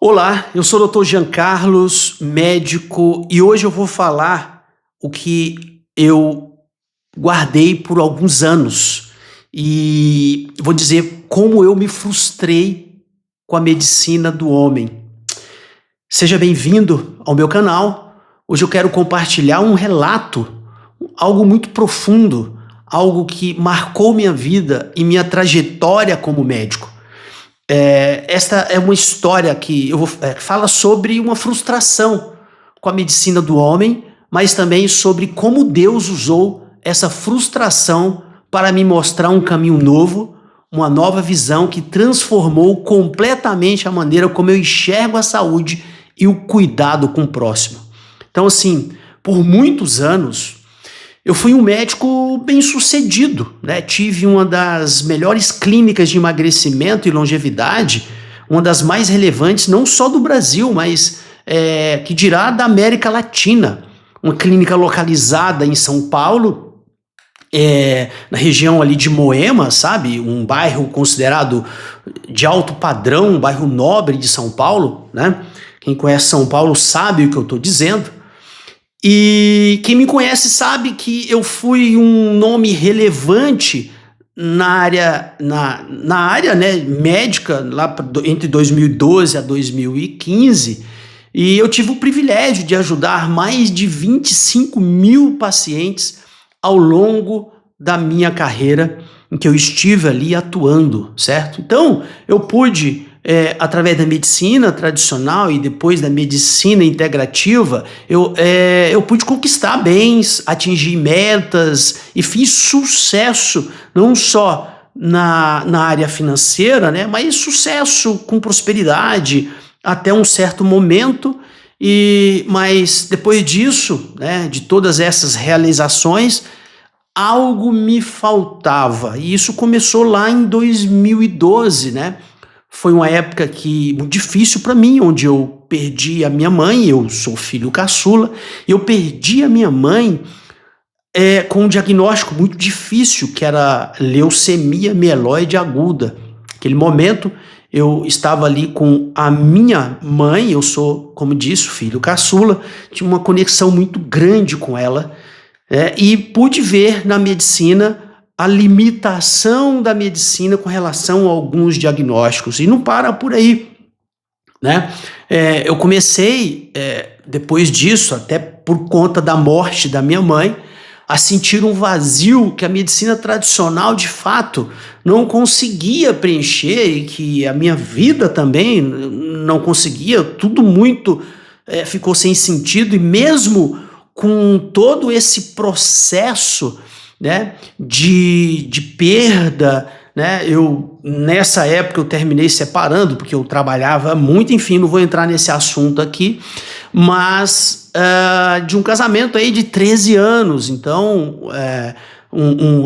Olá, eu sou o Dr. Jean Carlos, médico, e hoje eu vou falar o que eu guardei por alguns anos e vou dizer como eu me frustrei com a medicina do homem. Seja bem-vindo ao meu canal. Hoje eu quero compartilhar um relato, algo muito profundo, algo que marcou minha vida e minha trajetória como médico. Esta é uma história que fala sobre uma frustração com a medicina do homem, mas também sobre como Deus usou essa frustração para me mostrar um caminho novo, uma nova visão que transformou completamente a maneira como eu enxergo a saúde e o cuidado com o próximo. Então, assim, por muitos anos, eu fui um médico bem-sucedido, né? Tive uma das melhores clínicas de emagrecimento e longevidade, uma das mais relevantes, não só do Brasil, mas que dirá da América Latina. Uma clínica localizada em São Paulo, na região ali de Moema, sabe? Um bairro considerado de alto padrão, um bairro nobre de São Paulo, né? Quem conhece São Paulo sabe o que eu estou dizendo. E quem me conhece sabe que eu fui um nome relevante na área, né, médica, lá entre 2012 a 2015, e eu tive o privilégio de ajudar mais de 25 mil pacientes ao longo da minha carreira em que eu estive ali atuando, certo? Então, eu pude, através da medicina tradicional e depois da medicina integrativa, eu pude conquistar bens, atingir metas e fiz sucesso, não só na área financeira, né, mas sucesso com prosperidade até um certo momento. Mas depois disso, né, de todas essas realizações, algo me faltava, e isso começou lá em 2012, né? Foi uma época muito difícil para mim, onde eu perdi a minha mãe. Eu sou filho caçula, eu perdi a minha mãe com um diagnóstico muito difícil, que era leucemia mieloide aguda. Naquele momento, eu estava ali com a minha mãe, eu sou, como disse, filho caçula, tinha uma conexão muito grande com ela, e pude ver na medicina a limitação da medicina com relação a alguns diagnósticos, e não para por aí, né? Eu comecei, depois disso, até por conta da morte da minha mãe, a sentir um vazio que a medicina tradicional, de fato, não conseguia preencher, e que a minha vida também não conseguia, tudo muito ficou sem sentido. E mesmo com todo esse processo, né, de perda, né, nessa época eu terminei separando, porque eu trabalhava muito, enfim, não vou entrar nesse assunto aqui, mas de um casamento aí de 13 anos, então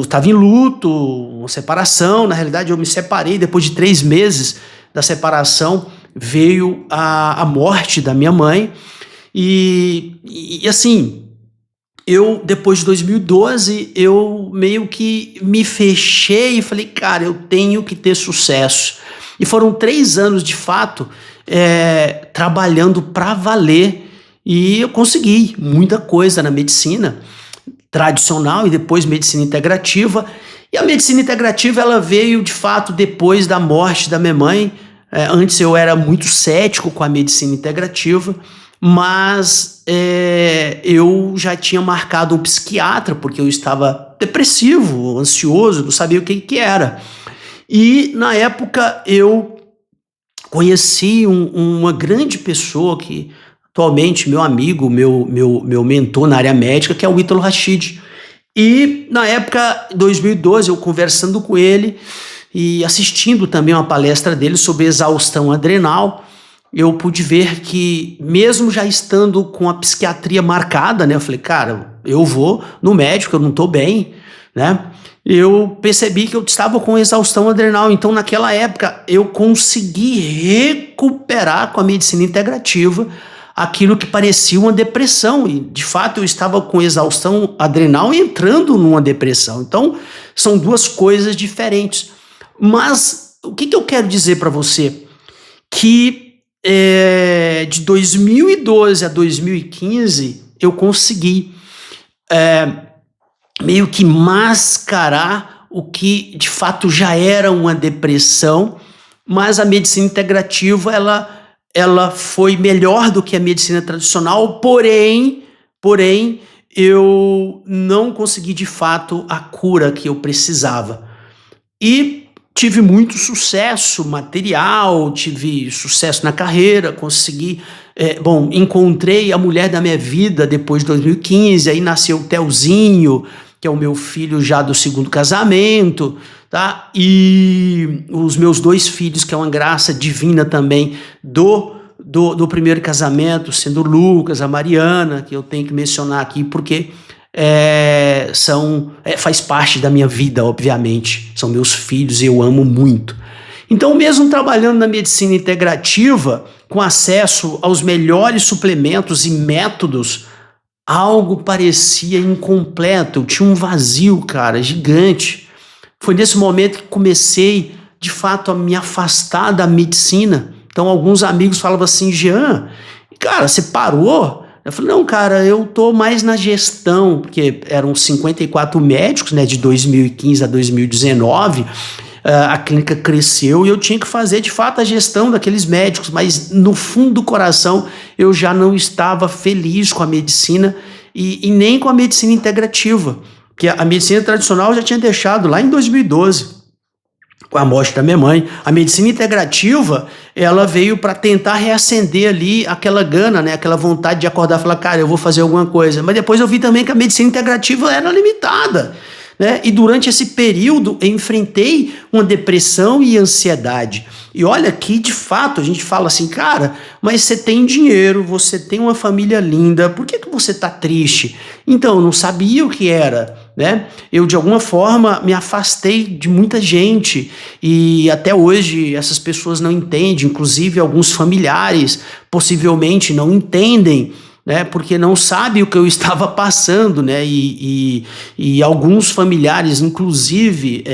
estava em luto, uma separação. Na realidade eu me separei, depois de 3 meses da separação veio a morte da minha mãe. E assim, depois de 2012, eu meio que me fechei e falei, cara, eu tenho que ter sucesso. E foram 3 anos, de fato, trabalhando para valer, e eu consegui muita coisa na medicina tradicional e depois medicina integrativa. E a medicina integrativa, ela veio, de fato, depois da morte da minha mãe. Antes eu era muito cético com a medicina integrativa, mas eu já tinha marcado um psiquiatra, porque eu estava depressivo, ansioso, não sabia o que era. E na época eu conheci uma grande pessoa que atualmente meu amigo, meu mentor na área médica, que é o Ítalo Rachid. E na época, em 2012, eu conversando com ele e assistindo também uma palestra dele sobre exaustão adrenal, eu pude ver que, mesmo já estando com a psiquiatria marcada, né, eu falei, cara, eu vou no médico, eu não estou bem, né? Eu percebi que eu estava com exaustão adrenal. Então, naquela época, eu consegui recuperar com a medicina integrativa aquilo que parecia uma depressão, e de fato eu estava com exaustão adrenal entrando numa depressão. Então, são duas coisas diferentes. Mas o que eu quero dizer para você? Que De 2012 a 2015, eu consegui meio que mascarar o que de fato já era uma depressão, mas a medicina integrativa ela foi melhor do que a medicina tradicional, porém eu não consegui de fato a cura que eu precisava. E tive muito sucesso material, tive sucesso na carreira, consegui. Encontrei a mulher da minha vida depois de 2015, aí nasceu o Telzinho, que é o meu filho já do segundo casamento, tá? E os meus dois filhos, que é uma graça divina também do primeiro casamento, sendo o Lucas, a Mariana, que eu tenho que mencionar aqui, porque faz parte da minha vida, obviamente. São meus filhos e eu amo muito. Então, mesmo trabalhando na medicina integrativa, com acesso aos melhores suplementos e métodos, algo parecia incompleto. Eu tinha um vazio, cara, gigante. Foi nesse momento que comecei, de fato, a me afastar da medicina. Então, alguns amigos falavam assim: Jean, cara, você parou? Eu falei: não, cara, eu tô mais na gestão, porque eram 54 médicos, né, de 2015 a 2019, a clínica cresceu e eu tinha que fazer, de fato, a gestão daqueles médicos, mas no fundo do coração eu já não estava feliz com a medicina e nem com a medicina integrativa, porque a medicina tradicional eu já tinha deixado lá em 2012. Com a morte da minha mãe. A medicina integrativa, ela veio para tentar reacender ali aquela gana, né? Aquela vontade de acordar e falar: cara, eu vou fazer alguma coisa. Mas depois eu vi também que a medicina integrativa era limitada, né? E durante esse período eu enfrentei uma depressão e ansiedade. E olha que, de fato, a gente fala assim: cara, mas você tem dinheiro, você tem uma família linda, por que você tá triste? Então, eu não sabia o que era, né? Eu, de alguma forma, me afastei de muita gente e até hoje essas pessoas não entendem, inclusive alguns familiares possivelmente não entendem, né, porque não sabe o que eu estava passando, né, e alguns familiares, inclusive,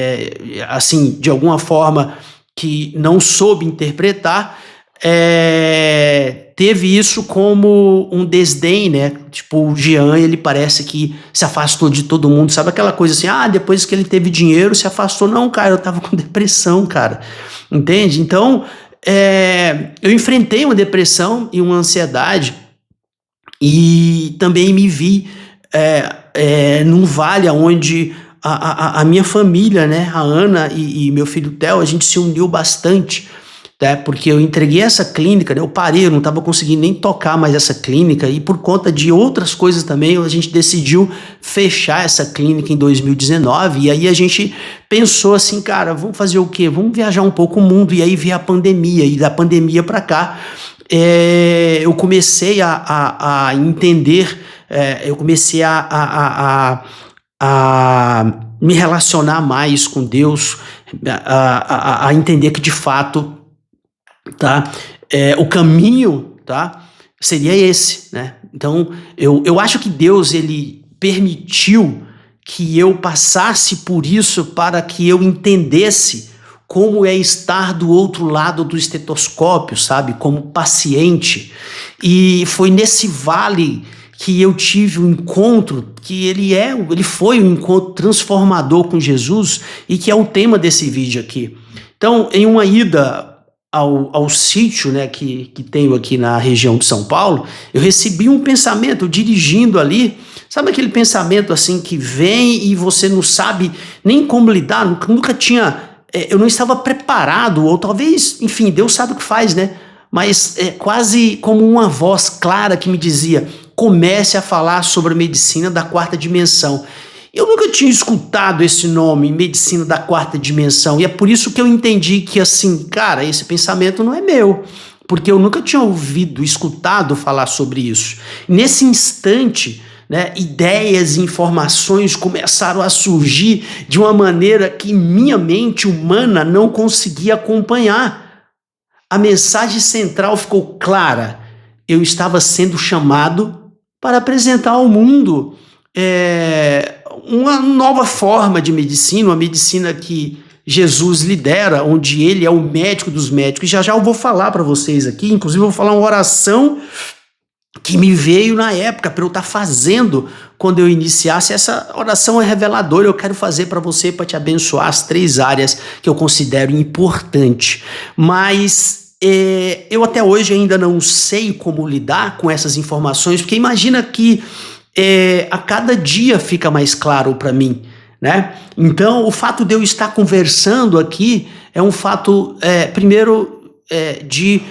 assim, de alguma forma que não soube interpretar, teve isso como um desdém, né? Tipo, o Jean, ele parece que se afastou de todo mundo, sabe aquela coisa assim: depois que ele teve dinheiro, se afastou. Não, cara, eu tava com depressão, cara, entende? Então, eu enfrentei uma depressão e uma ansiedade e também me vi num vale onde a minha família, né, a Ana e meu filho Theo, a gente se uniu bastante, né, porque eu entreguei essa clínica, né, eu parei, eu não estava conseguindo nem tocar mais essa clínica e por conta de outras coisas também a gente decidiu fechar essa clínica em 2019 e aí a gente pensou assim: cara, vamos fazer o quê? Vamos viajar um pouco o mundo. E aí veio a pandemia e da pandemia para cá eu comecei a entender, eu comecei a me relacionar mais com Deus, a entender que de fato, tá, o caminho, tá, seria esse, né? Então eu acho que Deus, ele permitiu que eu passasse por isso para que eu entendesse como é estar do outro lado do estetoscópio, sabe, como paciente. E foi nesse vale que eu tive um encontro, que ele foi um encontro transformador com Jesus e que é o tema desse vídeo aqui. Então, em uma ida ao sítio, né, que tenho aqui na região de São Paulo, eu recebi um pensamento dirigindo ali. Sabe aquele pensamento assim que vem e você não sabe nem como lidar, nunca tinha... eu não estava preparado, ou talvez, enfim, Deus sabe o que faz, né? Mas é quase como uma voz clara que me dizia: comece a falar sobre a medicina da quarta dimensão. Eu nunca tinha escutado esse nome, medicina da quarta dimensão, e é por isso que eu entendi que, assim, cara, esse pensamento não é meu, porque eu nunca tinha escutado falar sobre isso. Nesse instante, né, ideias e informações começaram a surgir de uma maneira que minha mente humana não conseguia acompanhar. A mensagem central ficou clara: eu estava sendo chamado para apresentar ao mundo uma nova forma de medicina, uma medicina que Jesus lidera, onde ele é o médico dos médicos. E já já eu vou falar para vocês aqui, inclusive eu vou falar uma oração que me veio na época para eu estar fazendo quando eu iniciasse. Essa oração é reveladora, eu quero fazer para você, para te abençoar as 3 áreas que eu considero importante. Mas eu até hoje ainda não sei como lidar com essas informações, porque imagina que a cada dia fica mais claro para mim, né? Então, o fato de eu estar conversando aqui é um fato, primeiro, de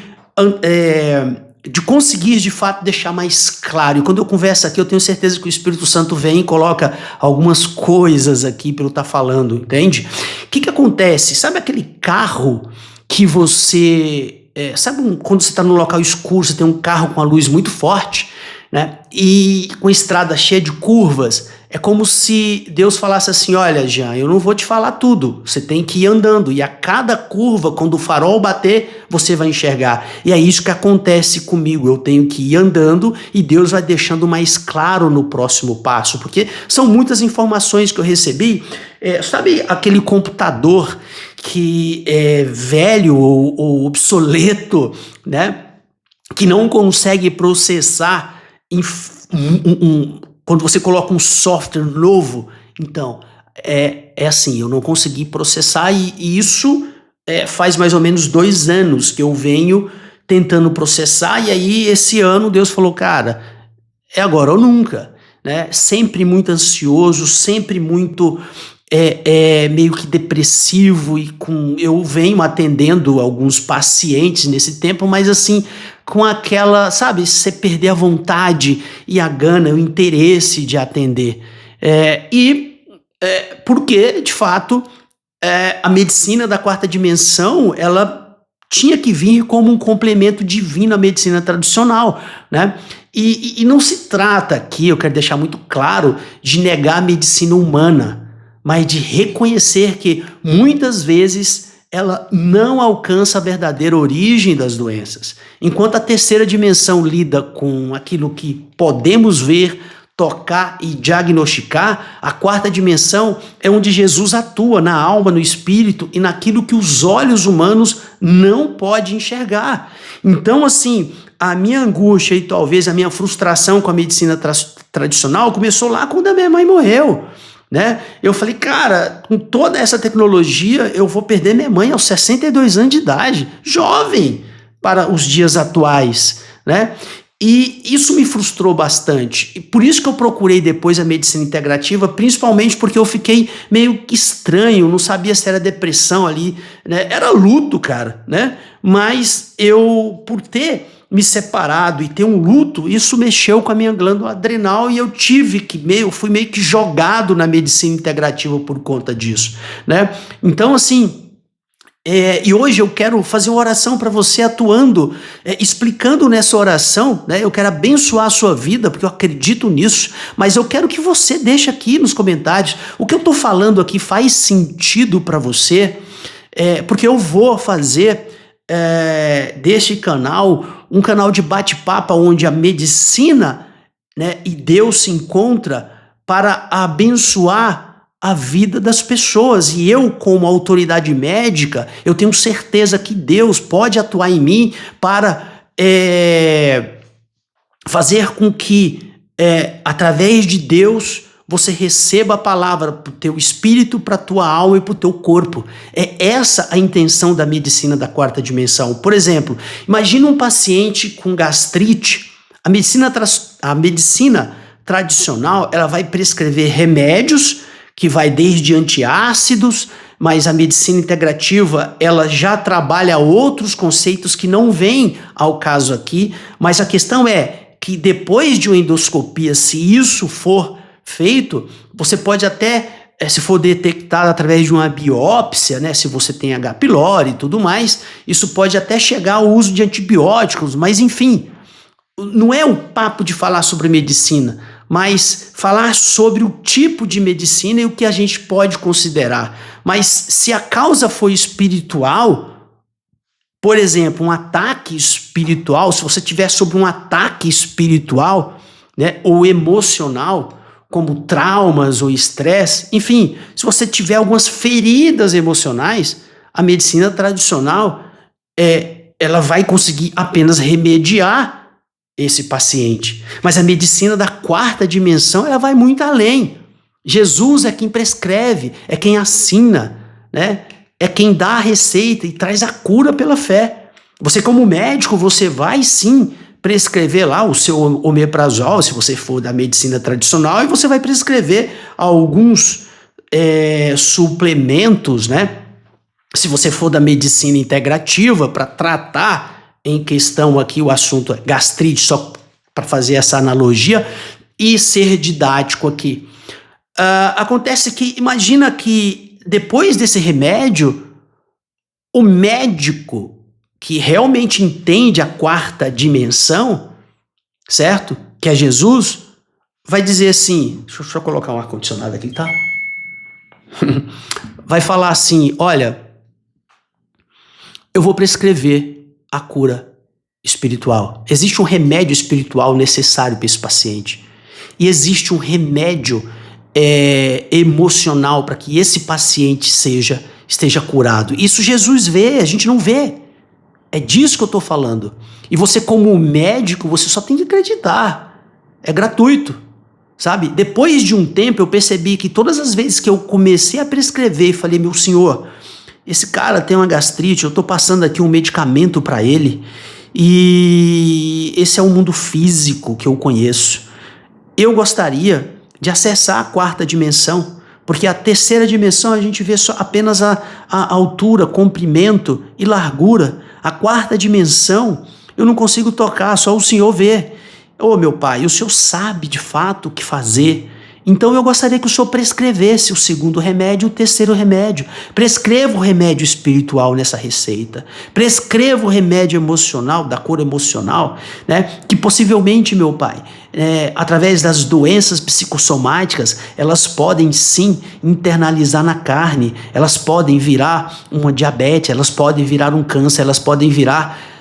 conseguir de fato deixar mais claro. E quando eu converso aqui, eu tenho certeza que o Espírito Santo vem e coloca algumas coisas aqui para eu estar falando, entende? O que acontece? Sabe aquele carro que você... sabe quando você está num local escuro, você tem um carro com a luz muito forte, né? E com a estrada cheia de curvas? É como se Deus falasse assim: olha, Jean, eu não vou te falar tudo, você tem que ir andando, e a cada curva, quando o farol bater, você vai enxergar. E é isso que acontece comigo, eu tenho que ir andando e Deus vai deixando mais claro no próximo passo, porque são muitas informações que eu recebi. Sabe aquele computador que é velho ou obsoleto, né? Que não consegue processar quando você coloca um software novo? Então, é assim, eu não consegui processar, e isso faz mais ou menos 2 anos que eu venho tentando processar, e aí esse ano Deus falou, cara, é agora ou nunca, né? Sempre muito ansioso, sempre muito meio que depressivo, e eu venho atendendo alguns pacientes nesse tempo, mas assim, com aquela, sabe, você perder a vontade e a gana, o interesse de atender. Porque, de fato, a medicina da 4ª dimensão, ela tinha que vir como um complemento divino à medicina tradicional, né? E não se trata aqui, eu quero deixar muito claro, de negar a medicina humana, mas de reconhecer que muitas vezes ela não alcança a verdadeira origem das doenças. Enquanto a 3ª dimensão lida com aquilo que podemos ver, tocar e diagnosticar, a 4ª dimensão é onde Jesus atua na alma, no espírito e naquilo que os olhos humanos não podem enxergar. Então, assim, a minha angústia e talvez a minha frustração com a medicina tradicional começou lá quando a minha mãe morreu, né? Eu falei, cara, com toda essa tecnologia eu vou perder minha mãe aos 62 anos de idade, jovem para os dias atuais, né? E isso me frustrou bastante, e por isso que eu procurei depois a medicina integrativa, principalmente porque eu fiquei meio que estranho, não sabia se era depressão ali, né? Era luto, cara, né? Mas eu, por ter me separado e ter um luto, isso mexeu com a minha glândula adrenal, e eu fui meio que jogado na medicina integrativa por conta disso, né? Então, assim, e hoje eu quero fazer uma oração para você atuando, explicando nessa oração, né? Eu quero abençoar a sua vida, porque eu acredito nisso, mas eu quero que você deixe aqui nos comentários, o que eu estou falando aqui faz sentido para você? Porque eu vou fazer deste canal um canal de bate-papo onde a medicina, né, e Deus se encontra para abençoar a vida das pessoas. E eu, como autoridade médica, eu tenho certeza que Deus pode atuar em mim para fazer com que, através de Deus, você receba a palavra para o teu espírito, para a tua alma e para o teu corpo. É essa a intenção da medicina da 4ª dimensão. Por exemplo, imagina um paciente com gastrite. A medicina tradicional, ela vai prescrever remédios, que vai desde antiácidos, mas a medicina integrativa, ela já trabalha outros conceitos que não vêm ao caso aqui, mas a questão é que depois de uma endoscopia, se isso for feito, você pode até, se for detectado através de uma biópsia, né, se você tem H. pylori e tudo mais, isso pode até chegar ao uso de antibióticos, mas enfim, não é o papo de falar sobre medicina, mas falar sobre o tipo de medicina e o que a gente pode considerar. Mas se a causa for espiritual, por exemplo, um ataque espiritual, se você tiver sob um ataque espiritual, né, ou emocional, como traumas ou estresse, enfim, se você tiver algumas feridas emocionais, a medicina tradicional ela vai conseguir apenas remediar esse paciente. Mas a medicina da quarta dimensão, ela vai muito além. Jesus é quem prescreve, é quem assina, né? É quem dá a receita e traz a cura pela fé. Você, como médico, você vai sim prescrever lá o seu omeprazol, se você for da medicina tradicional, e você vai prescrever alguns suplementos, né? Se você for da medicina integrativa, para tratar em questão aqui o assunto gastrite, só para fazer essa analogia e ser didático aqui. Acontece que, imagina que depois desse remédio, o médico que realmente entende a quarta dimensão, certo? Que é Jesus, vai dizer assim, deixa eu só colocar um ar-condicionado aqui, tá? Vai falar assim, olha, eu vou prescrever a cura espiritual. Existe um remédio espiritual necessário para esse paciente. E existe um remédio emocional para que esse paciente esteja curado. Isso Jesus vê, a gente não vê. É disso que eu estou falando. E você, como médico, você só tem que acreditar. É gratuito, sabe? Depois de um tempo, eu percebi que todas as vezes que eu comecei a prescrever e falei, meu senhor, esse cara tem uma gastrite, eu estou passando aqui um medicamento para ele, e esse é o mundo físico que eu conheço. Eu gostaria de acessar a quarta dimensão, porque a terceira dimensão a gente vê só apenas a altura, comprimento e largura. A quarta dimensão eu não consigo tocar, só o Senhor vê. Ô meu Pai, o Senhor sabe de fato o que fazer. Então eu gostaria que o Senhor prescrevesse o segundo remédio e o terceiro remédio. Prescreva o remédio espiritual nessa receita. Prescreva o remédio emocional, da cura emocional, né? Que possivelmente, meu Pai, através das doenças psicossomáticas, elas podem sim internalizar na carne, elas podem virar uma diabetes, elas podem virar um câncer, elas podem virar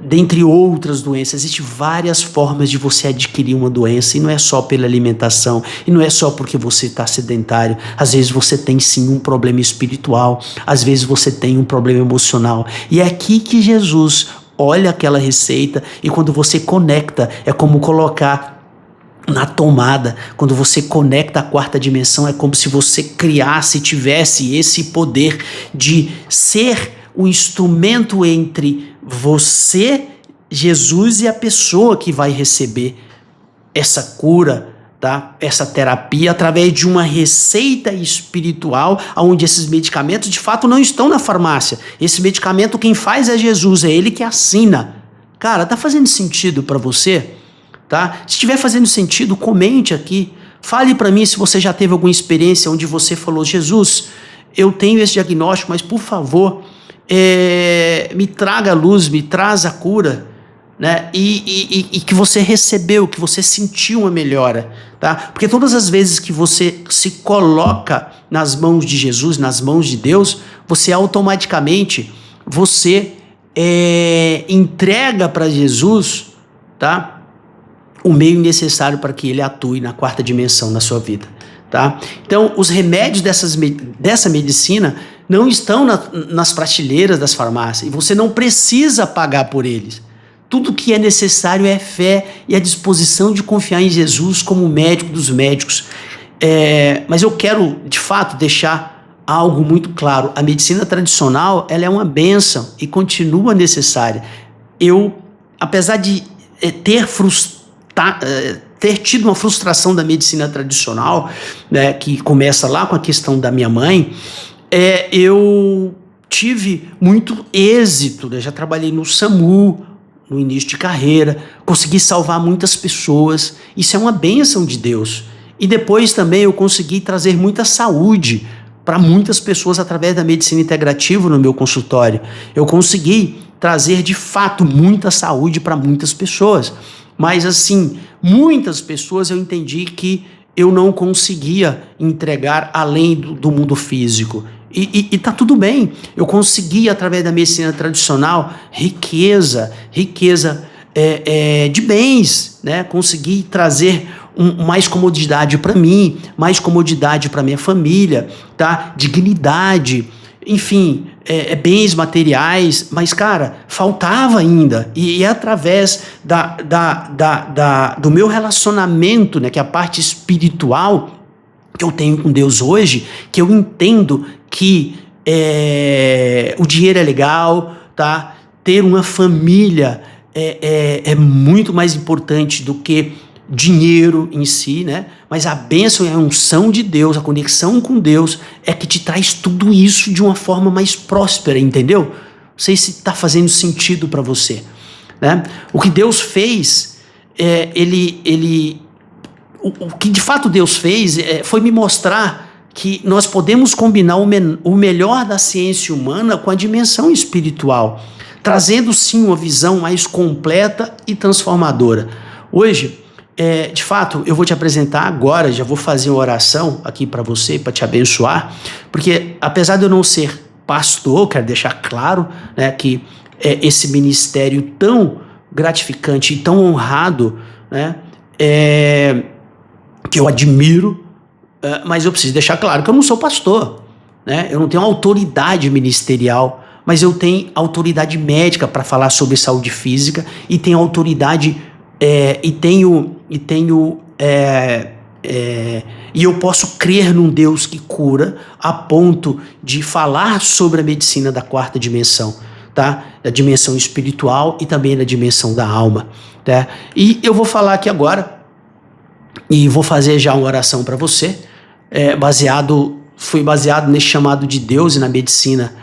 dentre outras doenças. Existem várias formas de você adquirir uma doença, e não é só pela alimentação, e não é só porque você está sedentário. Às vezes você tem sim um problema espiritual, às vezes você tem um problema emocional, e é aqui que Jesus olha aquela receita, e quando você conecta, é como colocar na tomada. Quando você conecta a quarta dimensão, é como se você criasse, tivesse esse poder de ser o instrumento entre você, Jesus, e a pessoa que vai receber essa cura, tá? Essa terapia, através de uma receita espiritual, onde esses medicamentos de fato não estão na farmácia. Esse medicamento quem faz é Jesus, é ele que assina. Cara, tá fazendo sentido para você? Tá? Se estiver fazendo sentido, comente aqui. Fale para mim se você já teve alguma experiência onde você falou, Jesus, eu tenho esse diagnóstico, mas por favor, me traga a luz, me traz a cura, né? E que você recebeu, que você sentiu uma melhora, tá? Porque todas as vezes que você se coloca nas mãos de Jesus, nas mãos de Deus, você automaticamente entrega para Jesus, tá? O meio necessário para que ele atue na quarta dimensão na sua vida, tá? Então, os remédios dessa medicina não estão nas prateleiras das farmácias, e você não precisa pagar por eles. Tudo que é necessário é fé e a disposição de confiar em Jesus como médico dos médicos. Mas eu quero, de fato, deixar algo muito claro. A medicina tradicional, ela é uma bênção e continua necessária. Eu, apesar de ter tido uma frustração da medicina tradicional, né, que começa lá com a questão da minha mãe, eu tive muito êxito, né? Já trabalhei no SAMU, no início de carreira, consegui salvar muitas pessoas, isso é uma bênção de Deus. E depois também eu consegui trazer muita saúde para muitas pessoas através da medicina integrativa no meu consultório. Eu consegui trazer de fato muita saúde para muitas pessoas. Mas assim, muitas pessoas eu entendi que eu não conseguia entregar além do mundo físico. E tá tudo bem, eu consegui através da medicina tradicional riqueza de bens, né? Consegui trazer mais comodidade para mim, mais comodidade para minha família, tá? Dignidade, enfim, bens materiais, mas, cara, faltava ainda. E é através do meu relacionamento, né, que é a parte espiritual que eu tenho com Deus hoje, que eu entendo que o dinheiro é legal, tá? Ter uma família é muito mais importante do que dinheiro em si, né? Mas a bênção e a unção de Deus, a conexão com Deus é que te traz tudo isso de uma forma mais próspera, entendeu? Não sei se está fazendo sentido para você, né? O que Deus fez, o que de fato Deus fez foi me mostrar que nós podemos combinar o melhor da ciência humana com a dimensão espiritual, trazendo sim uma visão mais completa e transformadora. Hoje, de fato, eu vou te apresentar agora, já vou fazer uma oração aqui para você, para te abençoar, porque apesar de eu não ser pastor, quero deixar claro, né, que esse ministério tão gratificante e tão honrado, né, que eu admiro, mas eu preciso deixar claro que eu não sou pastor, né, eu não tenho autoridade ministerial, mas eu tenho autoridade médica para falar sobre saúde física e tenho autoridade e eu posso crer num Deus que cura a ponto de falar sobre a medicina da quarta dimensão, tá? Da dimensão espiritual e também da dimensão da alma, tá? E eu vou falar aqui agora e vou fazer já uma oração para você, fui baseado nesse chamado de Deus e na medicina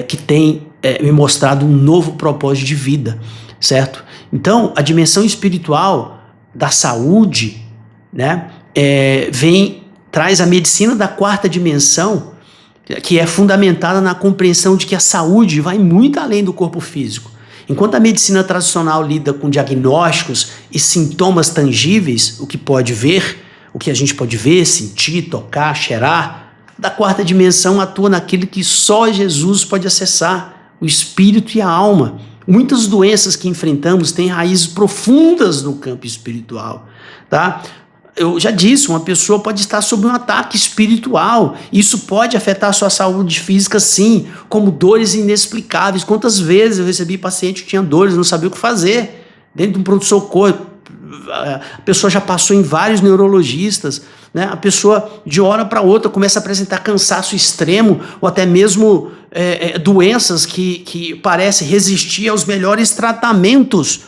que tem me mostrado um novo propósito de vida, certo? Então, a dimensão espiritual da saúde, né, traz a medicina da quarta dimensão, que é fundamentada na compreensão de que a saúde vai muito além do corpo físico. Enquanto a medicina tradicional lida com diagnósticos e sintomas tangíveis, o que a gente pode ver, sentir, tocar, cheirar, da quarta dimensão atua naquilo que só Jesus pode acessar, o espírito e a alma. Muitas doenças que enfrentamos têm raízes profundas no campo espiritual, tá? Eu já disse, uma pessoa pode estar sob um ataque espiritual. Isso pode afetar a sua saúde física, sim, como dores inexplicáveis. Quantas vezes eu recebi paciente que tinha dores, não sabia o que fazer, dentro de um pronto-socorro. A pessoa já passou em vários neurologistas, né? A pessoa de hora para outra começa a apresentar cansaço extremo ou até mesmo doenças que parecem resistir aos melhores tratamentos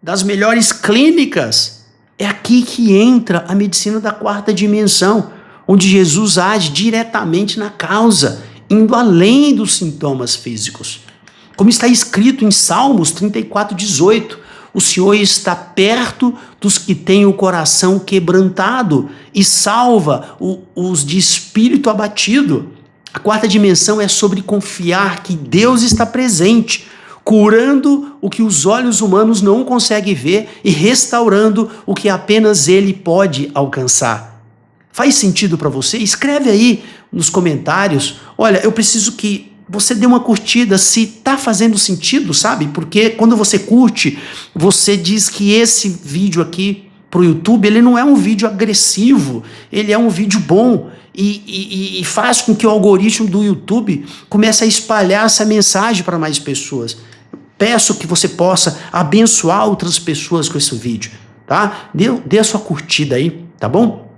das melhores clínicas. É aqui que entra a medicina da quarta dimensão, onde Jesus age diretamente na causa, indo além dos sintomas físicos. Como está escrito em Salmos 34:18, o Senhor está perto dos que têm o coração quebrantado e salva os de espírito abatido. A quarta dimensão é sobre confiar que Deus está presente, curando o que os olhos humanos não conseguem ver e restaurando o que apenas Ele pode alcançar. Faz sentido para você? Escreve aí nos comentários. Olha, eu preciso que você dê uma curtida se tá fazendo sentido, sabe? Porque quando você curte, você diz que esse vídeo aqui pro YouTube, ele não é um vídeo agressivo, ele é um vídeo bom e faz com que o algoritmo do YouTube comece a espalhar essa mensagem para mais pessoas. Peço que você possa abençoar outras pessoas com esse vídeo, tá? Dê a sua curtida aí, tá bom?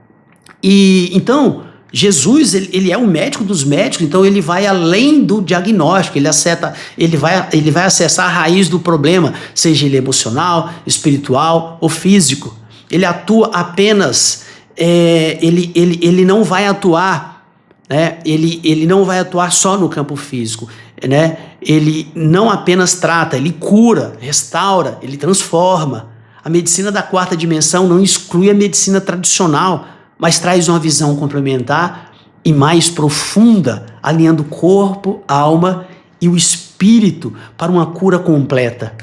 E então, Jesus, ele é o médico dos médicos, então ele vai além do diagnóstico, ele vai acessar a raiz do problema, seja ele emocional, espiritual ou físico. Ele atua apenas, ele não vai atuar, né? Ele não vai atuar só no campo físico, né? Ele não apenas trata, ele cura, restaura, ele transforma. A medicina da quarta dimensão não exclui a medicina tradicional, mas traz uma visão complementar e mais profunda, alinhando o corpo, a alma e o espírito para uma cura completa.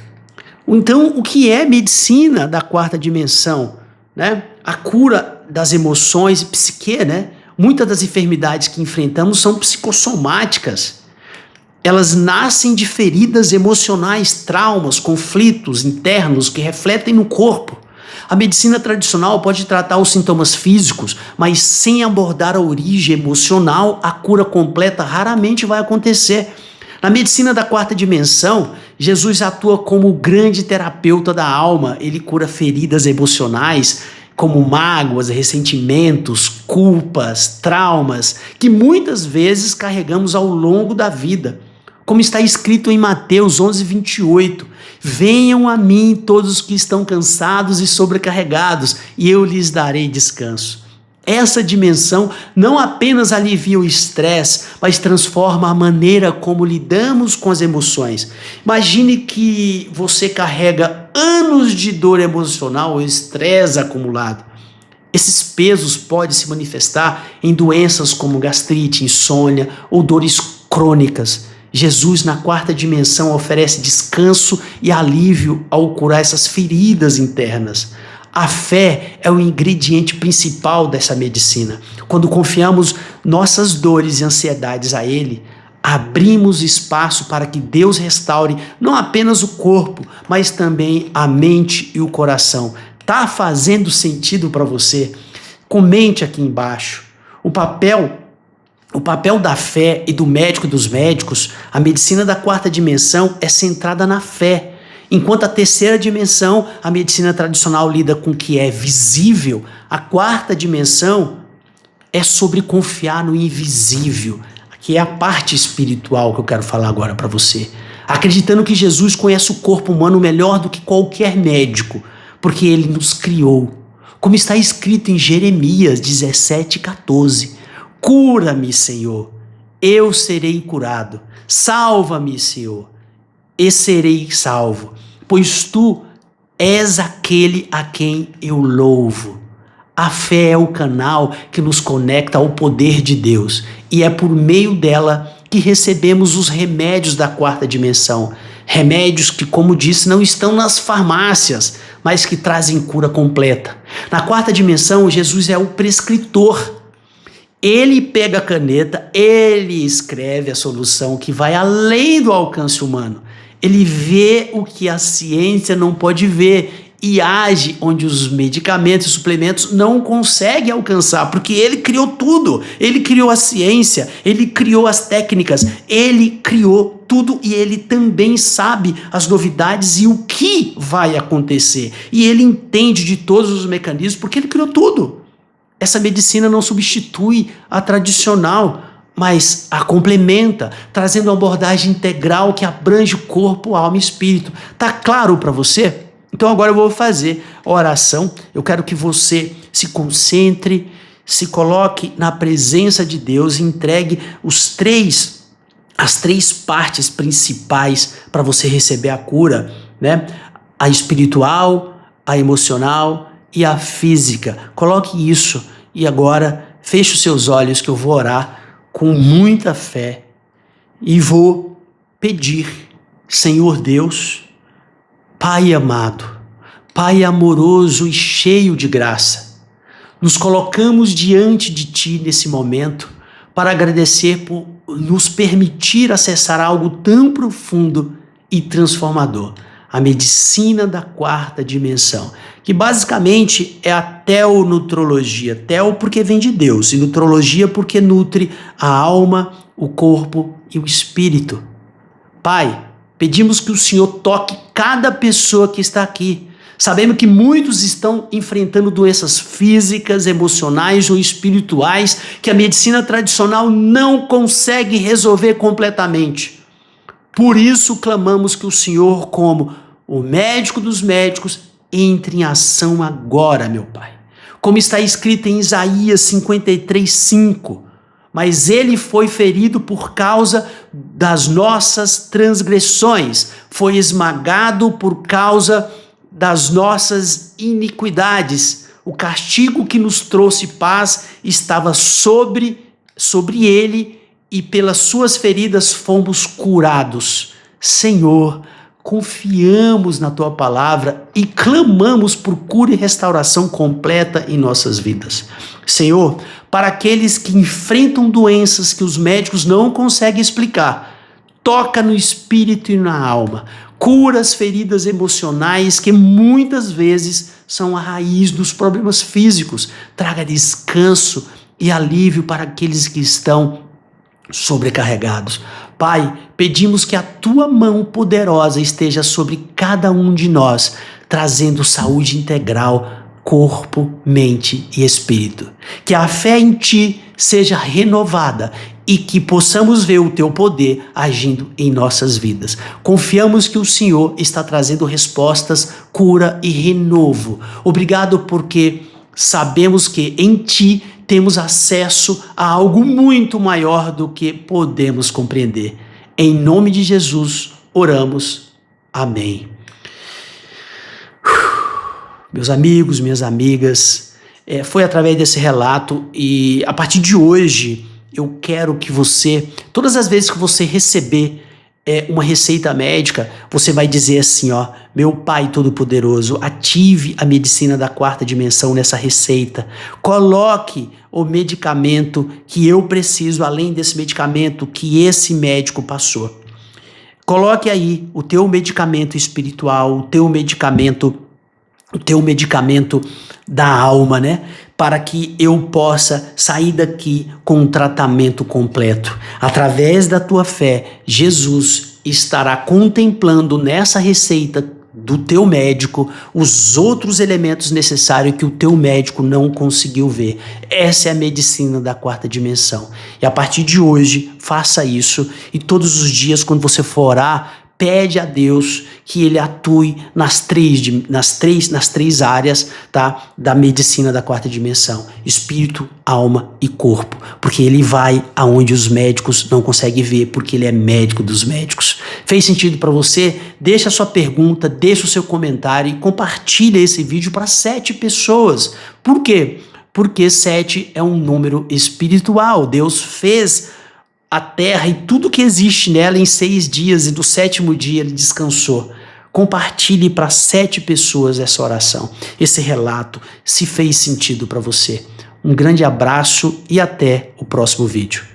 Então, o que é medicina da quarta dimensão, né? A cura das emoções e psique, né? Muitas das enfermidades que enfrentamos são psicossomáticas. Elas nascem de feridas emocionais, traumas, conflitos internos que refletem no corpo. A medicina tradicional pode tratar os sintomas físicos, mas sem abordar a origem emocional, a cura completa raramente vai acontecer. Na medicina da quarta dimensão, Jesus atua como o grande terapeuta da alma. Ele cura feridas emocionais, como mágoas, ressentimentos, culpas, traumas, que muitas vezes carregamos ao longo da vida. Como está escrito em Mateus 11:28, venham a mim todos os que estão cansados e sobrecarregados, e eu lhes darei descanso. Essa dimensão não apenas alivia o estresse, mas transforma a maneira como lidamos com as emoções. Imagine que você carrega anos de dor emocional ou estresse acumulado. Esses pesos podem se manifestar em doenças como gastrite, insônia ou dores crônicas. Jesus, na quarta dimensão, oferece descanso e alívio ao curar essas feridas internas. A fé é o ingrediente principal dessa medicina. Quando confiamos nossas dores e ansiedades a Ele, abrimos espaço para que Deus restaure não apenas o corpo, mas também a mente e o coração. Tá fazendo sentido para você? Comente aqui embaixo. O papel da fé e do médico dos médicos, a medicina da quarta dimensão é centrada na fé. Enquanto a terceira dimensão, a medicina tradicional lida com o que é visível, a quarta dimensão é sobre confiar no invisível, que é a parte espiritual que eu quero falar agora para você. Acreditando que Jesus conhece o corpo humano melhor do que qualquer médico, porque Ele nos criou. Como está escrito em Jeremias 17:14, cura-me, Senhor, eu serei curado. Salva-me, Senhor, e serei salvo, pois Tu és aquele a quem eu louvo. A fé é o canal que nos conecta ao poder de Deus e é por meio dela que recebemos os remédios da quarta dimensão. Remédios que, como disse, não estão nas farmácias, mas que trazem cura completa. Na quarta dimensão, Jesus é o prescritor. Ele pega a caneta, ele escreve a solução que vai além do alcance humano. Ele vê o que a ciência não pode ver e age onde os medicamentos e suplementos não conseguem alcançar, porque ele criou tudo. Ele criou a ciência, ele criou as técnicas, ele criou tudo e ele também sabe as novidades e o que vai acontecer. E ele entende de todos os mecanismos porque ele criou tudo. Essa medicina não substitui a tradicional, mas a complementa, trazendo uma abordagem integral que abrange o corpo, alma e espírito. Tá claro para você? Então agora eu vou fazer a oração. Eu quero que você se concentre, se coloque na presença de Deus e entregue as três partes principais para você receber a cura, né? A espiritual, a emocional e a física. Coloque isso e agora feche os seus olhos que eu vou orar com muita fé e vou pedir, Senhor Deus, Pai amado, Pai amoroso e cheio de graça, nos colocamos diante de Ti nesse momento para agradecer por nos permitir acessar algo tão profundo e transformador, a medicina da quarta dimensão, que basicamente é a teonutrologia. Teo porque vem de Deus e nutrologia porque nutre a alma, o corpo e o espírito. Pai, pedimos que o Senhor toque cada pessoa que está aqui. Sabemos que muitos estão enfrentando doenças físicas, emocionais ou espirituais que a medicina tradicional não consegue resolver completamente. Por isso clamamos que o Senhor, como o médico dos médicos, entre em ação agora, meu Pai. Como está escrito em Isaías 53:5, mas ele foi ferido por causa das nossas transgressões, foi esmagado por causa das nossas iniquidades. O castigo que nos trouxe paz estava sobre ele, e pelas suas feridas fomos curados. Senhor, confiamos na Tua palavra e clamamos por cura e restauração completa em nossas vidas. Senhor, para aqueles que enfrentam doenças que os médicos não conseguem explicar, toca no espírito e na alma. Cura as feridas emocionais que muitas vezes são a raiz dos problemas físicos. Traga descanso e alívio para aqueles que estão sobrecarregados. Pai, pedimos que a tua mão poderosa esteja sobre cada um de nós, trazendo saúde integral, corpo, mente e espírito. Que a fé em ti seja renovada e que possamos ver o teu poder agindo em nossas vidas. Confiamos que o Senhor está trazendo respostas, cura e renovo. Obrigado porque sabemos que em ti temos acesso a algo muito maior do que podemos compreender. Em nome de Jesus, oramos. Amém. Meus amigos, minhas amigas, foi através desse relato e a partir de hoje eu quero que você, todas as vezes que você receber uma receita médica, você vai dizer assim, ó, meu Pai Todo-Poderoso, ative a medicina da quarta dimensão nessa receita, coloque o medicamento que eu preciso, além desse medicamento que esse médico passou. Coloque aí o teu medicamento espiritual, o teu medicamento da alma, né? Para que eu possa sair daqui com um tratamento completo. Através da tua fé, Jesus estará contemplando nessa receita do teu médico os outros elementos necessários que o teu médico não conseguiu ver. Essa é a medicina da quarta dimensão. E a partir de hoje, faça isso e todos os dias quando você for orar, pede a Deus que ele atue nas três áreas, tá, da medicina da quarta dimensão: espírito, alma e corpo, porque ele vai aonde os médicos não conseguem ver, porque ele é médico dos médicos. Fez sentido para você? Deixa a sua pergunta, deixa o seu comentário e compartilha esse vídeo para 7 pessoas. Por quê? Porque 7 é um número espiritual. Deus fez a terra e tudo que existe nela em 6 dias e do 7º dia ele descansou. Compartilhe para 7 pessoas essa oração, esse relato, se fez sentido para você. Um grande abraço e até o próximo vídeo.